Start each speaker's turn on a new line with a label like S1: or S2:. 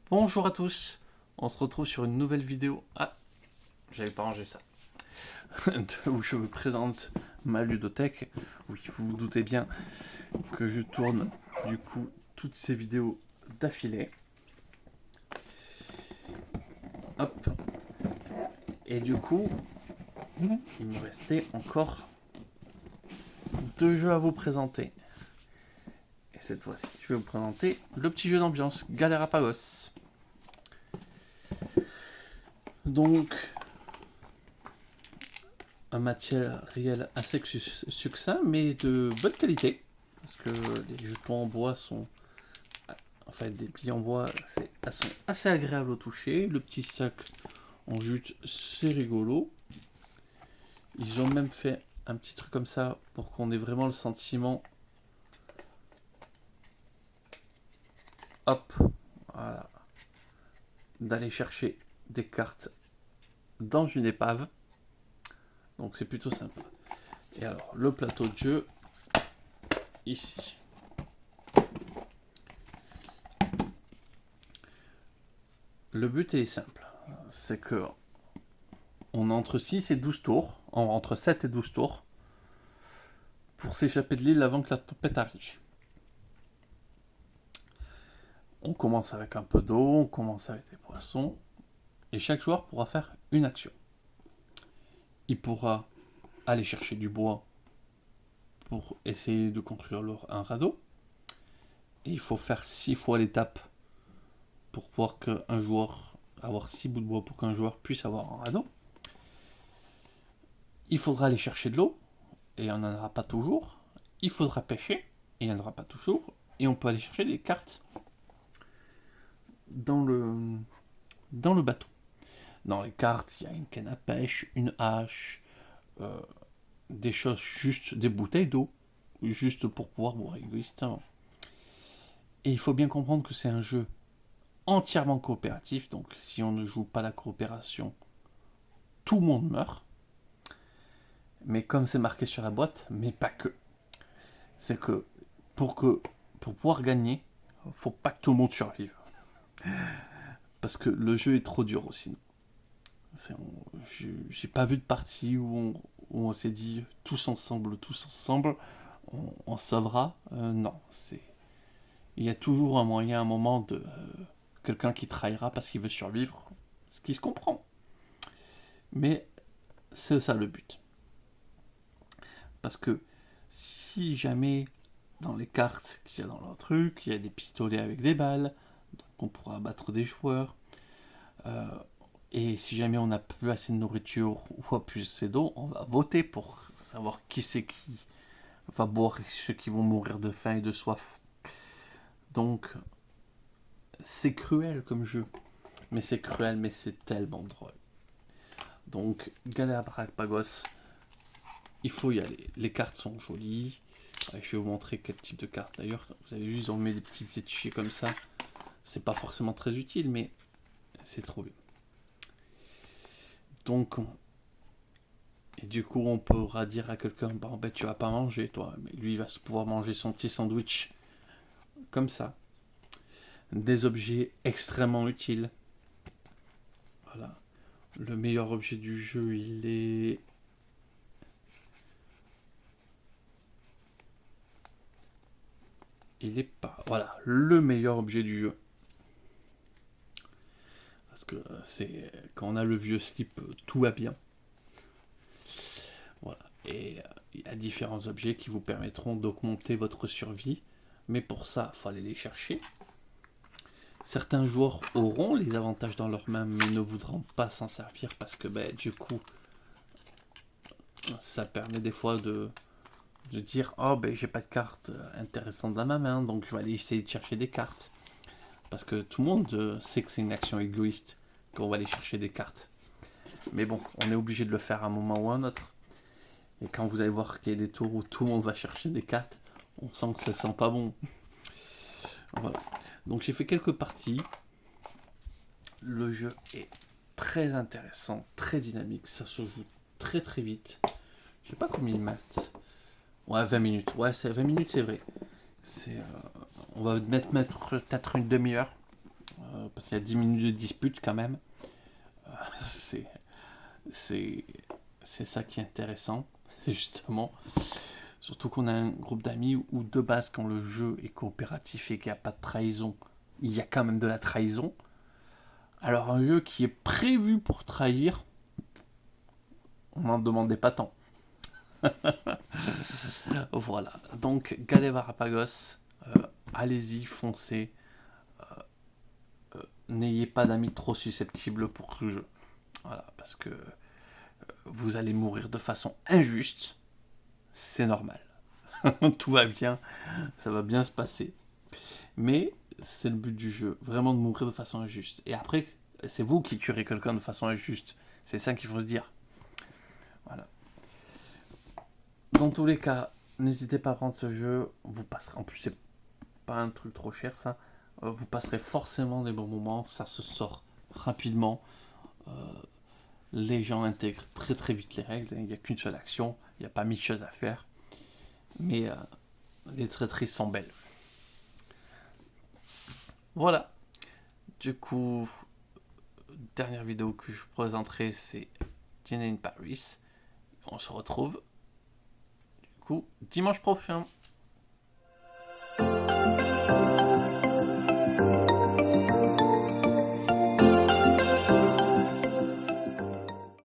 S1: Bonjour à tous, on se retrouve sur une nouvelle vidéo. Ah, j'avais pas rangé ça. Où je vous présente ma ludothèque. Oui, vous vous doutez bien que je tourne du coup toutes ces vidéos d'affilée. Hop. Et du coup, il me restait encore 2 jeux à vous présenter. Et cette fois-ci, je vais vous présenter le petit jeu d'ambiance, Galerapagos. Donc, un matériel assez succinct, mais de bonne qualité. Parce que les jetons en bois sont. Enfin, des plis en bois, sont assez agréables au toucher. Le petit sac en jute, c'est rigolo. Ils ont même fait un petit truc comme ça pour qu'on ait vraiment le sentiment. Hop, voilà. D'aller chercher des cartes dans une épave. Donc c'est plutôt sympa. Et alors, le plateau de jeu, ici. Le but est simple. C'est que on a entre 6 et 12 tours, entre 7 et 12 tours, pour s'échapper de l'île avant que la tempête arrive. On commence avec un peu d'eau, on commence avec des poissons, et chaque joueur pourra faire une action. Il pourra aller chercher du bois pour essayer de construire un radeau, et il faut faire 6 fois l'étape pour pouvoir qu'un joueur avoir 6 bouts de bois pour qu'un joueur puisse avoir un radeau. Il faudra aller chercher de l'eau, et il n'y en aura pas toujours. Il faudra pêcher, et il n'y en aura pas toujours. Et on peut aller chercher des cartes dans le bateau. Dans les cartes, il y a une canne à pêche, une hache, euh, des choses, juste des bouteilles d'eau, juste pour pouvoir boire égoïstement. Et il faut bien comprendre que c'est un jeu entièrement coopératif, donc si on ne joue pas la coopération, tout le monde meurt. Mais comme c'est marqué sur la boîte, mais pas que. C'est que pour pouvoir gagner, faut pas que tout le monde survive. Parce que le jeu est trop dur aussi. J'ai pas vu de partie où on s'est dit tous ensemble, on sauvera. Non, il y a toujours un moyen, un moment de quelqu'un qui trahira parce qu'il veut survivre, ce qui se comprend. Mais c'est ça le but. Parce que si jamais dans les cartes qu'il y a dans leur truc, il y a des pistolets avec des balles, donc on pourra abattre des joueurs. Euh, et si jamais on n'a plus assez de nourriture ou plus assez d'eau, on va voter pour savoir qui c'est qui va boire et ceux qui vont mourir de faim et de soif. Donc, c'est cruel comme jeu. Mais c'est cruel, mais c'est tellement drôle. Donc, Galapagos, il faut y aller. Les cartes sont jolies. Je vais vous montrer quel type de cartes d'ailleurs. Vous avez vu, ils ont mis des petites étuis comme ça. C'est pas forcément très utile, mais c'est trop bien. Donc, et du coup, on pourra dire à quelqu'un, bon, ben, tu vas pas manger, toi. Mais lui, il va pouvoir manger son petit sandwich comme ça. Des objets extrêmement utiles. Voilà. Le meilleur objet du jeu, il est. Il est pas. Voilà. Le meilleur objet du jeu. Parce que c'est. Quand on a le vieux slip, tout va bien. Voilà. Et il y a différents objets qui vous permettront d'augmenter votre survie. Mais pour ça, il faut aller les chercher. Certains joueurs auront les avantages dans leurs mains, mais ne voudront pas s'en servir parce que du coup, ça permet des fois de dire oh j'ai pas de carte intéressante dans ma main, donc je vais aller essayer de chercher des cartes. Parce que tout le monde sait que c'est une action égoïste, qu'on va aller chercher des cartes. Mais bon, on est obligé de le faire à un moment ou à un autre. Et quand vous allez voir qu'il y a des tours où tout le monde va chercher des cartes, on sent que ça sent pas bon. Voilà. Donc j'ai fait quelques parties. Le jeu est très intéressant, très dynamique, ça se joue très très vite. Je sais pas combien il mate. Ouais, 20 minutes. Ouais, c'est 20 minutes, c'est vrai. On va mettre peut-être une demi-heure. parce qu'il y a 10 minutes de dispute quand même. C'est, c'est, c'est ça qui est intéressant, justement. Surtout qu'on a un groupe d'amis où de base, quand le jeu est coopératif et qu'il n'y a pas de trahison, il y a quand même de la trahison. Alors un jeu qui est prévu pour trahir, on n'en demandait pas tant. Voilà, donc Galévarapagos, allez-y, foncez. N'ayez pas d'amis trop susceptibles pour ce jeu. Voilà, parce que vous allez mourir de façon injuste, c'est normal. Tout va bien, ça va bien se passer. Mais c'est le but du jeu, vraiment de mourir de façon injuste. Et après, c'est vous qui tuerez quelqu'un de façon injuste. C'est ça qu'il faut se dire. Voilà. Dans tous les cas, n'hésitez pas à prendre ce jeu. Vous passerez. En plus, c'est pas un truc trop cher, ça. Vous passerez forcément des bons moments. Ça se sort rapidement. Les gens intègrent très très vite les règles. Il n'y a qu'une seule action. Il n'y a pas mille choses à faire. Mais les traîtrises sont belles. Voilà. Du coup, dernière vidéo que je vous présenterai, c'est Dinner in Paris. On se retrouve du coup dimanche prochain.